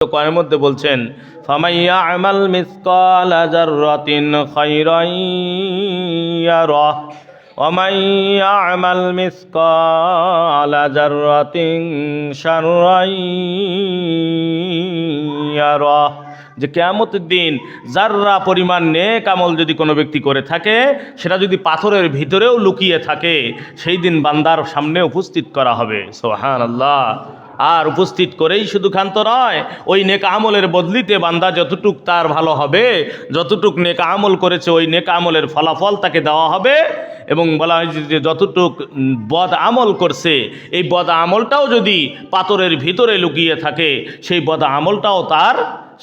কোরআনের মধ্যে বলছেন ফামাইয়া আমাল মিসকালা যাররাতিন খায়রান ইয়ারাহ ওয়া মাইয়া আমাল মিসকালা যাররাতিন শাররান ইয়ারাহ। যে কিয়ামতের দিন যাররা পরিমাণ নেক আমল যদি কোনো ব্যক্তি করে থাকে, সেটা যদি পাথরের ভিতরেও লুকিয়ে থাকে, সেই দিন বান্দার সামনে উপস্থিত করা হবে। সুবহানাল্লাহ। আর উপস্থিত করেই শুধু ক্ষান্ত নয়, ওই নেক আমলের বদলিতে বান্দা যতটুক তার ভালো হবে, যতটুক নেক আমল করেছে ওই নেক আমলের ফলাফল তাকে দেওয়া হবে। এবং বলা হয়েছে যে যতটুক বদ আমল করছে, এই বদ আমলটাও যদি পাথরের ভিতরে লুকিয়ে থাকে, সেই বদ আমলটাও তার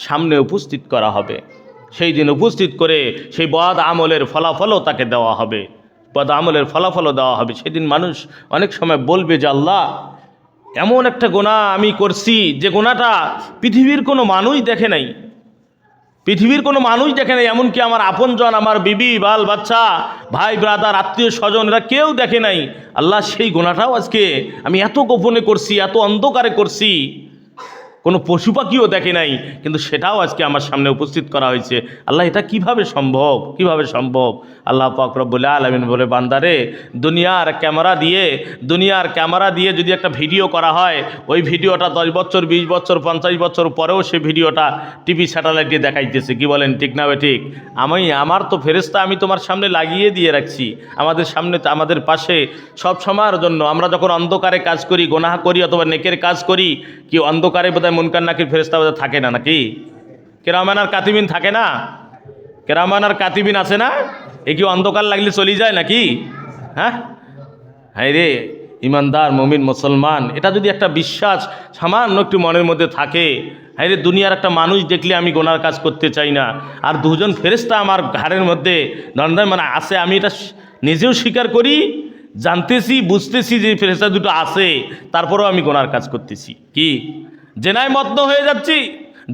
সামনে উপস্থিত করা হবে। সেই দিন উপস্থিত করে সেই বদ আমলের ফলাফলও তাকে দেওয়া হবে, বদ আমলের ফলাফলও দেওয়া হবে। সেদিন মানুষ অনেক সময় বলবে যে আল্লাহ, এমন একটা গুনাহ আমি করছি যে গুনাহটা পৃথিবীর কোনো মানুষ দেখে নাই, পৃথিবীর কোনো মানুষ দেখে নাই, এমনকি আমার আপনজন, আমার বিবি, বাল বাচ্চা, ভাই ব্রাদার, আত্মীয় স্বজন, এরা কেউ দেখে নাই। আল্লাহ, সেই গুনাহটাও আজকে আমি এত গোপনে করছি, এত অন্ধকারে করছি, কোনো পশু পাখিও দেখে নাই, কিন্তু সেটাও আজকে আমার সামনে উপস্থিত করা হয়েছে। আল্লাহ, এটা কিভাবে সম্ভব, কিভাবে সম্ভব? আল্লাহ পাক রব্বুল আলামিন বলে, বান্দারে, দুনিয়ার ক্যামেরা দিয়ে যদি একটা ভিডিও করা হয়, ওই ভিডিওটা 10 বছর, 20 বছর, 50 বছর পরেও সেই ভিডিওটা টিভি স্যাটেলাইটে দেখাইতেছে। কি বলেন, ঠিক না ঠিক? আমার তো ফেরেশতা আমি তোমার সামনে লাগিয়ে দিয়ে রাখছি, আমাদের সামনে, আমাদের পাশে সব সময়ের জন্য। আমরা যখন অন্ধকারে কাজ করি, গুনাহ করি অথবা নেকের কাজ করি, কি অন্ধকারে বোধহয় মুনকার নাকির ফেরেশতা বোধহয় থাকে না, নাকি? কেরামান আর কাতিবিন থাকে না? কেরামান আর কাতিবিন আছে না? এ কি অন্ধকার লাগলে চলে যায় নাকি? হ্যাঁ রে ইমানদার মুমিন মুসলমান, এটা যদি একটা বিশ্বাস সামান্য একটু মনের মধ্যে থাকে, হ্যাঁ রে, দুনিয়ার একটা মানুষ দেখলে আমি গুনার কাজ করতে চাই না, আর দুজন ফেরেশতা আমার ঘাড়ের মধ্যে দণ্ডায় মানে আছে, আমি এটা নিজেও স্বীকার করি, জানতেছি, বুঝতেছি যে ফেরেশতা দুটো আছে, তারপরেও আমি গুনার কাজ করতেছি। কি জেনায় মত্ত হয়ে যাচ্ছি,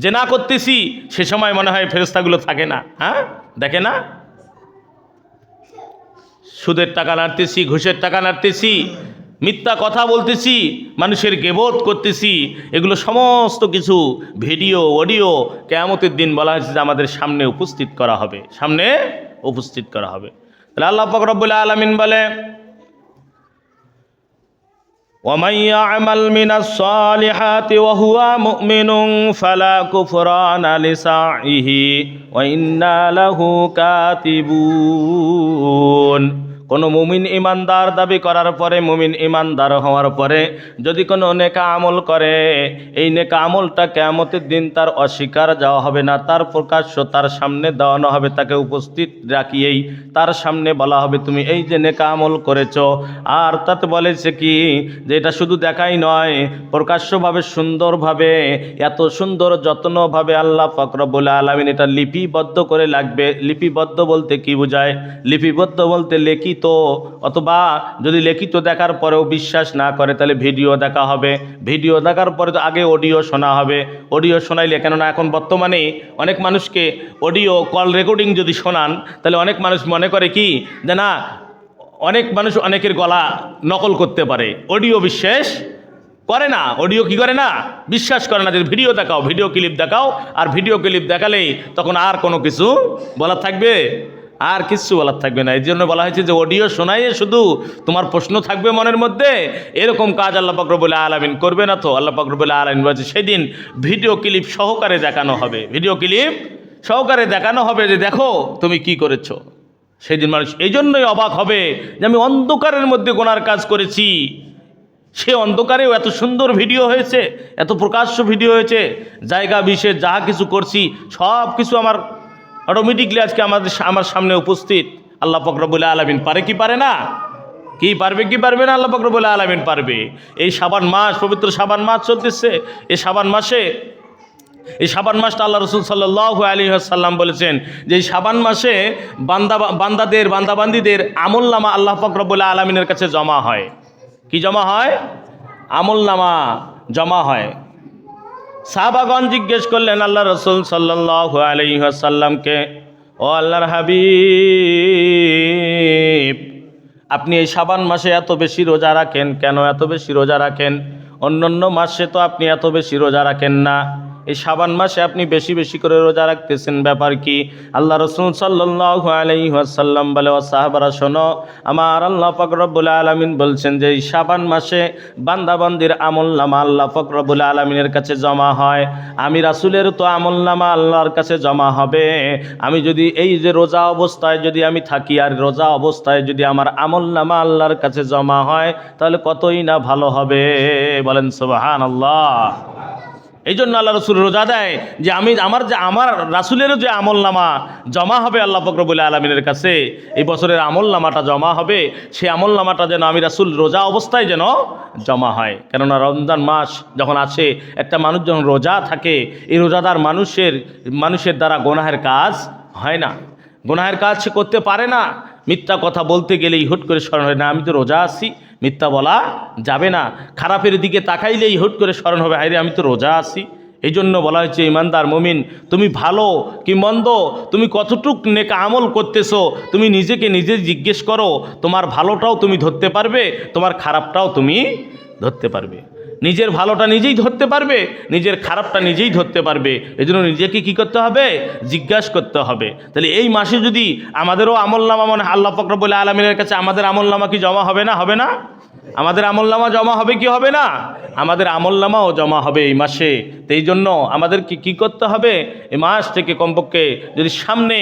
জেনা করতেছি, সে সময় মনে হয় ফেরেশতাগুলো থাকে না, হ্যাঁ, দেখে না? সুদের টাকা নাড়তেছি, ঘুষের টাকা নাড়তেছি, মিথ্যা কথা বলতেছি, মানুষের গীবত করতেছি, এগুলো সমস্ত কিছু ভিডিও, অডিও কিয়ামতের দিন বলা হয়েছে যে আমাদের সামনে উপস্থিত করা হবে, সামনে উপস্থিত করা হবে। তাহলে আল্লাহ পাক রব্বুল আলামিন বলে, وَمَن يَعْمَلْ مِنَ الصَّالِحَاتِ وَهُوَ مُؤْمِنٌ فَلَا كُفْرَانَ لِسَعْيِهِ وَإِنَّا لَهُ كَاتِبُونَ। কোনো মুমিন ইমানদার দাবি করার পরে, মুমিন ইমানদার হওয়ার পরে যদি কোনো নেকা আমল করে, এই নেকা আমলটা কিয়ামতের দিন তার অস্বীকার যাওয়া হবে না, তার প্রকাশ্য তার সামনে দেওয়ানো হবে, তাকে উপস্থিত রাখিয়েই তার সামনে বলা হবে, তুমি এই যে নেকা আমল করেছো। আর তাতে বলেছে কি যে এটা শুধু দেখাই নয়, প্রকাশ্যভাবে সুন্দরভাবে, এত সুন্দর যত্নভাবে আল্লাহ পাক রব্বুল আলামিন এটা লিপিবদ্ধ করে লাগবে। লিপিবদ্ধ বলতে কি বোঝায়? লিপিবদ্ধ বলতে লিখিত, অথবা যদি লিখিত দেখার পরেও বিশ্বাস না করে তাহলে ভিডিও দেখা হবে, ভিডিও দেখার পরে তো আগে অডিও শোনা হবে, অডিও শোনাইলে, কেননা এখন বর্তমানে অনেক মানুষকে অডিও কল রেকর্ডিং যদি শোনান, তাহলে অনেক মানুষ মনে করে কি যে না, অনেক মানুষ অনেকের গলা নকল করতে পারে, অডিও বিশ্বাস করে না, অডিও কি করে না, বিশ্বাস করে না। যে ভিডিও দেখাও, ভিডিও ক্লিপ দেখাও, আর ভিডিও ক্লিপ দেখালেই তখন আর কোনো কিছু বলার থাকবে, আর কিচ্ছু বলার থাকবে না। এই জন্য বলা হয়েছে যে অডিও শোনাইয়ে শুধু তোমার প্রশ্ন থাকবে মনের মধ্যে, এরকম কাজ আল্লাহ পাক রব্বুল আলামিন করবে না। তো আল্লাহ পাক রব্বুল আলামিন বলছে সেদিন ভিডিও ক্লিপ সহকারে দেখানো হবে, ভিডিও ক্লিপ সহকারে দেখানো হবে যে দেখো তুমি কি করেছো। সেদিন মানুষ এই জন্যই অবাক হবে যে আমি অন্ধকারের মধ্যে গুনার কাজ করেছি, সে অন্ধকারেও এত সুন্দর ভিডিও হয়েছে, এত প্রকাশ্য ভিডিও হয়েছে, জায়গা বিশেষ যা কিছু করছি সব কিছু আমার অটোমেটিকলি আজকে আমার সামনে উপস্থিত। আল্লাহ পাক রব্বুল আলামিন পারে কি পারে না? কি পারবে কি পারবে না? আল্লাহ পাক রব্বুল আলামিন পারবে। এই শাবান মাস, পবিত্র শাবান মাস চলতেছে, এই শাবান মাসটা আল্লাহ রাসূল সাল্লাল্লাহু আলাইহি ওয়াসাল্লাম বলেছেন যে এই শাবান মাসে বান্দাবান্দীদের আমলনামা আল্লাহ পাক রব্বুল আলামিনের কাছে জমা হয়। কি জমা হয়? আমলনামা জমা হয়। সাহাবাগণ জিজ্ঞেস করলেন আল্লাহ রাসূল সাল্লাল্লাহু আলাইহি ওয়াসাল্লামকে, ও আল্লাহর হাবিব, আপনি এই শাবান মাসে এত বেশি রোজা রাখেন কেন? এত বেশি রোজা রাখেন, অন্যান্য মাসে তো আপনি এত বেশি রোজা রাখেন না, এই শাবান মাসে আপনি বেশি বেশি করে রোজা রাখতেছেন, ব্যাপার কি? আল্লাহ রাসূল সাল্লাল্লাহু আলাইহি ওয়াসাল্লাম বলে, ও সাহাবারা শোনো, আমার আল্লাহ পাক রব্বুল আলামিন বলছেন যে এই শাবান মাসে বান্দাবান্দির আমলনামা আল্লাহ পাক রব্বুল আলামিনের কাছে জমা হয়। আমি রাসূলের তো আমলনামা আল্লাহর কাছে জমা হবে। আমি যদি এই যে রোজা অবস্থায় যদি আমি থাকি আর রোজা অবস্থায় যদি আমার আমলনামা আল্লাহর কাছে জমা হয়, তাহলে কতই না ভালো হবে। বলেন সুবহানাল্লাহ। এই জন্য আল্লাহ রাসূল রোজা দেয় যে আমার রাসূলেরও যে আমলনামা জমা হবে আল্লাহ পাক রব্বুল আলামিনের কাছে, এই বছরের আমলনামাটা জমা হবে, সেই আমলনামাটা যেন আমি রাসূল রোজা অবস্থায় যেন জমা হয়। কেননা রমজান মাস যখন আসে, একটা মানুষ যখন রোজা থাকে, এই রোজাদার মানুষের দ্বারা গুনাহের কাজ হয় না, গুনাহের কাজ সে করতে পারে না। মিথ্যা কথা বলতে গেলেই হুট করে স্মরণ হয় না, আমি তো রোজা আছি, মিথ্যা বলা যাবে না। খারাপের দিকে তাকাইলেই হুট করে স্মরণ হবে, হায়রে আমি তো রোজা আছি। এই জন্য বলা হয়েছে, ইমানদার মুমিন, তুমি ভালো কি মন্দ, তুমি কতটুক নেক আমল করতেছো, তুমি নিজেকে নিজে জিজ্ঞেস করো। তোমার ভালোটাও তুমি ধরতে পারবে, তোমার খারাপটাও তুমি ধরতে পারবে। নিজের ভালোটা নিজেই ধরতে পারবে, নিজের খারাপটা নিজেই ধরতে পারবে। এই জন্য নিজেকে কী করতে হবে? জিজ্ঞাসা করতে হবে। তাহলে এই মাসে যদি আমাদেরও আমলনামা, মানে আল্লাহ পাক রব্বুল আলামিনের কাছে আমাদের আমলনামা কি জমা হবে না? হবে না? আমাদের আমলনামা জমা হবে কি হবে না? আমাদের আমলনামাও জমা হবে এই মাসে। তো এই জন্য আমাদেরকে কী করতে হবে? এই মাস থেকে কমপক্ষে, যদি সামনে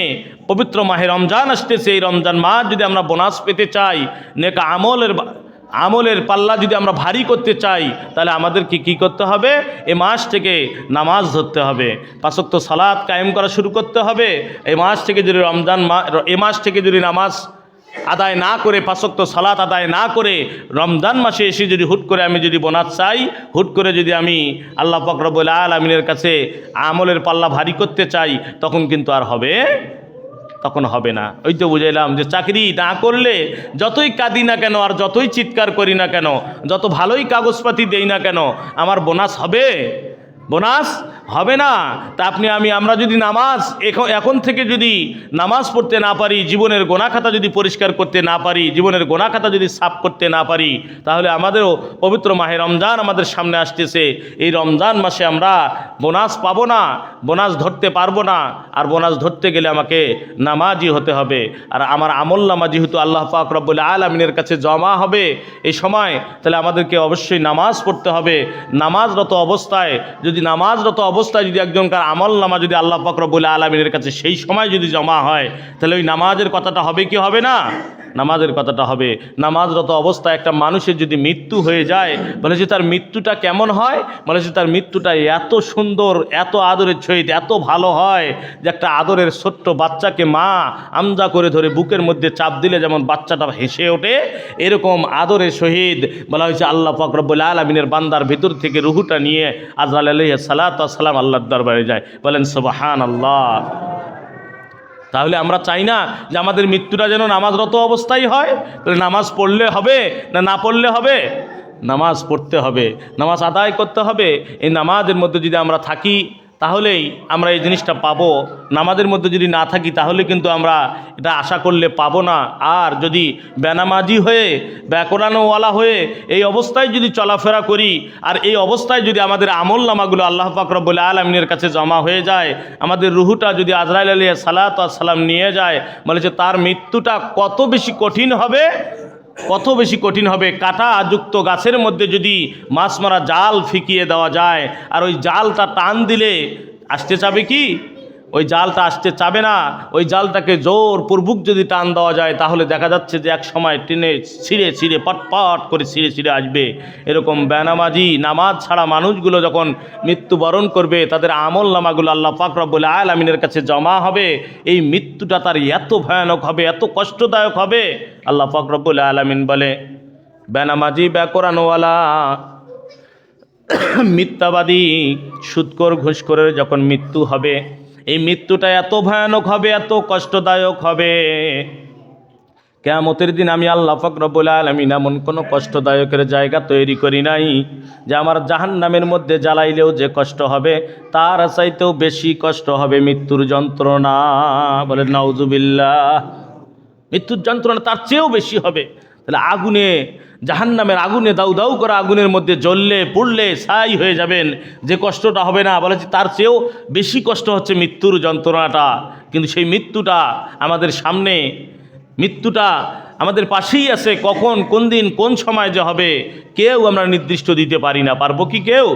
পবিত্র মাহে রমজান আসতেছে, এই রমজান মাস যদি আমরা বোনাস পেতে চাই, নেক আমলের পাল্লা যদি আমরা ভারী করতে চাই, তাহলে আমাদেরকে কী করতে হবে? এ মাস থেকে নামাজ ধরতে হবে, 5 ওয়াক্ত সালাত কায়েম করা শুরু করতে হবে। এই মাস থেকে যদি এ মাস থেকে যদি নামাজ আদায় না করে, 5 ওয়াক্ত সালাত আদায় না করে, রমজান মাসে এসে যদি হুট করে আমি যদি বোনাস চাই, হুট করে যদি আমি আল্লাহ পাক রব্বুল আলামিনের কাছে আমলের পাল্লা ভারী করতে চাই, তখন কিন্তু আর তখন হবে না। ওই তো বুঝাইলাম যে চাকরি না করলে যতই কাঁদি না কেন, আর যতই চিৎকার করি না কেন, যত ভালোই কাগজপাতি দেই না কেন, আমার বোনাস হবে? বোনাস হবে না। তা আমরা যদি নামাজ এখন থেকে যদি নামাজ পড়তে না পারি, জীবনের গোনাখাতা যদি পরিষ্কার করতে না পারি, জীবনের গোনাখাতা যদি সাফ করতে না পারি, তাহলে আমাদেরও পবিত্র মাহে রমজান আমাদের সামনে আসতেছে। এই রমজান মাসে আমরা বোনাস পাবো না, বোনাস ধরতে পারবো না। আর বোনাস ধরতে গেলে আমাকে নামাজি হতে হবে। আর আমার আমলনামা যেহেতু আল্লাহ পাক রব্বুল আলামিনের কাছে জমা হবে এই সময়, তাহলে আমাদেরকে অবশ্যই নামাজ পড়তে হবে। নামাজরত অবস্থায় যদি একজনকার আমলনামা যদি আল্লাহ পাক রব্বুল আলামিনের কাছে সেই সময় যদি জমা হয়, তাহলে ওই নামাজের কথাটা হবে কি হবে না? নামাজের কথাটা হবে। নামাজরত অবস্থায় একটা মানুষের যদি মৃত্যু হয়ে যায়, বলে যে তার মৃত্যুটা কেমন হয়? বলে যে তার মৃত্যুটা এত সুন্দর, এত আদরের সহিত, এত ভালো হয় যে একটা আদরের ছোট্ট বাচ্চাকে মা আমজা করে ধরে বুকের মধ্যে চাপ দিলে যেমন বাচ্চাটা হেসে ওঠে, এরকম আদরের সহিত বলা হয়েছে আল্লাহ পাক রব্বুল আলামিনের বান্দার ভিতর থেকে রুহুটা নিয়ে আজরাইল আলাইহিস সালাতু ওয়াস সালাম আল্লাহর দরবারে যায়। বলেন সুবহানাল্লাহ। তাহলে আমরা চাই না যে আমাদের মৃত্যুটা যেন নামাজরত অবস্থায় হয়? তাহলে নামাজ পড়লে হবে না পড়লে হবে? নামাজ পড়তে হবে, নামাজ আদায় করতে হবে। এই নামাজের মধ্যে যদি আমরা থাকি, তাহলেই আমরা এই জিনিসটা পাবো। নামাজের মধ্যে যদি না থাকি, তাহলে কিন্তু আমরা এটা আশা করলে পাবো না। আর যদি বেনামাজি হয়ে, ব্যাকরণওয়ালা হয়ে এই অবস্থায় যদি চলাফেরা করি, আর এই অবস্থায় যদি আমাদের আমলনামাগুলো আল্লাহ পাক রব্বুল আলামিনের কাছে জমা হয়ে যায়, আমাদের রুহুটা যদি আজরাইল আলাইহিস সালাতু ওয়াস সালাম নিয়ে যায়, বলে যে তার মৃত্যুটা কত বেশি কঠিন হবে, কত বেশি কঠিন হবে। কাঁটাযুক্ত গাছের মধ্যে যদি মাছ মারা জাল ফিকিয়ে দেওয়া যায়, আর ওই জালটা টান দিলে আসতে চাবে কি? ওই জালটা আসতে চাবে না। ওই জালটাকে জোরপূর্বক যদি টান দেওয়া যায়, তাহলে দেখা যাচ্ছে যে এক সময় টেনে ছিঁড়ে পটপট করে ছিঁড়ে আসবে। এরকম বেনামাজি, নামাজ ছাড়া মানুষগুলো যখন মৃত্যুবরণ করবে, তাদের আমলনামাগুলো আল্লাহ পাক রব্বুল আলামিনের কাছে জমা হবে। এই মৃত্যুটা তার এত ভয়ানক হবে, এত কষ্টদায়ক হবে। আল্লাহ পাক রব্বুল আলামিন বলে, বেনামাজি, ব্যাকরণওয়ালা, মিথ্যাবাদী, সুদখোর, ঘুষখোরের যখন মৃত্যু হবে, এই মৃত্যুটা এত ভয়ানক হবে, এত কষ্টদায়ক হবে। কিয়ামতের দিন আমি আল্লাহ পাক রব্বুল আলামিন এমন কোনো কষ্টদায়কের জায়গা তৈরি করি নাই যে আমার জাহান্নামের মধ্যে জ্বালাইলেও যে কষ্ট হবে, তার চাইতেও বেশি কষ্ট হবে মৃত্যুর যন্ত্রণা। বলে নাউজুবিল্লাহ। মৃত্যুর যন্ত্রণা তার চেয়েও বেশি হবে। তাহলে আগুনে, জাহান্নামের আগুনে, দাউ দাউ করা আগুনের মধ্যে জ্বললে পুড়লে ছাই হয়ে যাবেন, যে কষ্টটা হবে না বলেছি তার চেয়েও বেশি কষ্ট হচ্ছে মৃত্যুর যন্ত্রণাটা। কিন্তু সেই মৃত্যুটা আমাদের সামনে, মৃত্যুটা আমাদের পাশেই আছে, কখন কোন দিন কোন সময় যে হবে কেউ আমরা নির্দিষ্ট দিতে পারি না। পারবো কি কেউ?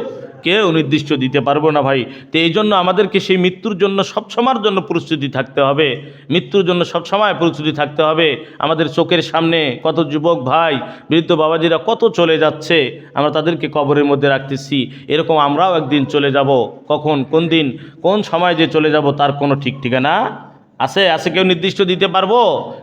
কেউ নির্দিষ্ট দিতে পারবো না ভাই। তো এই জন্য আমাদেরকে সেই মৃত্যুর জন্য সবসময়ের জন্য প্রস্তুতি থাকতে হবে, মৃত্যুর জন্য সবসময় প্রস্তুতি থাকতে হবে। আমাদের চোখের সামনে কত যুবক ভাই, বৃদ্ধ বাবাজিরা কত চলে যাচ্ছে, আমরা তাদেরকে কবরের মধ্যে রাখতেছি। এরকম আমরাও একদিন চলে যাব, কখন কোন দিন কোন সময় যে চলে যাব তার কোনো ঠিক ঠিকানা আছে? কেউ নির্দিষ্ট দিতে পারবো?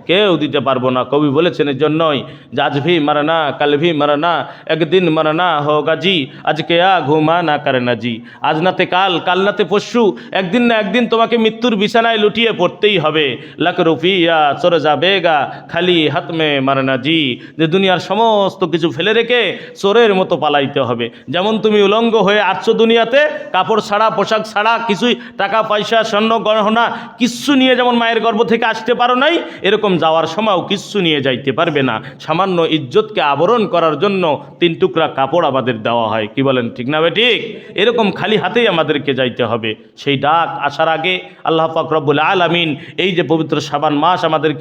কেউ দিতে পারবো না। কবি বলেছেন এর জন্যই যে আজ ভি মারনা কাল ভি মারনা একদিন মারনা হোগা জি, আজকে ঘুমা না করে না জি। আজ নাতে কাল, কাল নাতে পরশু, একদিন না একদিন তোমাকে মৃত্যুর বিছানায় লুটিয়ে পড়তেই হবে। লাক রুফিয়া চলে যাবেগা খালি হাত মে মারনা জি, যে দুনিয়ার সমস্ত কিছু ফেলে রেখে চোরের মতো পালাইতে হবে। যেমন তুমি উলঙ্গ হয়ে আসছো দুনিয়াতে, কাপড় ছাড়া, পোশাক ছাড়া, কিছুই, টাকা পয়সা স্বর্ণ গহনা কিচ্ছু নিয়ে যেমন মায়ের গর্ভ থেকে আসতে পারো নাই, এরকম যাওয়ার সময়ও কিচ্ছু নিয়ে যাইতে পারবে না। সামান্য ইজ্জতকে আবরণ করার জন্য 3 টুকরা কাপড় আমাদের দেওয়া হয়। কি বলেন, ঠিক না ঠিক? এরকম খালি হাতেই আমাদেরকে যাইতে হবে। সেই ডাক আসার আগে আল্লাহ পাক রব্বুল আলামিন এই যে পবিত্র শাবান মাস আমাদের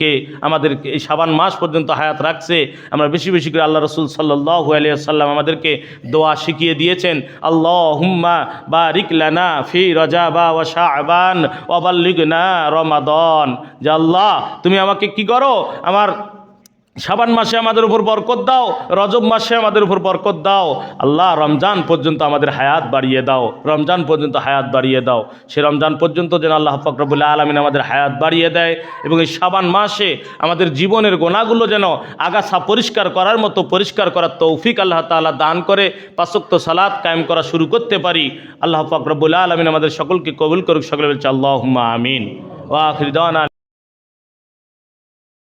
এই শাবান মাস পর্যন্ত হায়াত রাখছে, আমরা বেশি বেশি করে আল্লাহ রসুল সাল্লাল্লাহু আলাইহি ওয়াসাল্লাম আমাদেরকে দোয়া শিখিয়ে দিয়েছেন। আল্লাহুম্মা বারিক লানা ফি রজাবা ওয়া শাবান ওয়া বাল্লিগনা রমাদান। যে আল্লাহ তুমি আমাকে কি করো, আমার শাবান মাসে আমাদের উপর বরকত দাও, রজব মাসে আমাদের উপর বরকত দাও। আল্লাহ রমজান পর্যন্ত আমাদের হায়াত বাড়িয়ে দাও, রমজান পর্যন্ত হায়াত বাড়িয়ে দাও। সে রমজান পর্যন্ত যেন আল্লাহ পাক রব্বুল আলামিন আমাদের হায়াত বাড়িয়ে দেয়, এবং এই শাবান মাসে আমাদের জীবনের গোনাগুলো যেন আগাছা পরিষ্কার করার মতো পরিষ্কার করার তৌফিক আল্লাহ তাআলা দান করে 5 ওয়াক্ত সালাত কায়েম করা শুরু করতে পারি। আল্লাহ পাক রব্বুল আলামিন আমাদের সকলকে কবুল করুক। সকলে বলছে আল্লাহুম্মা আমিন। ওয়া আখির দাওয়ানা।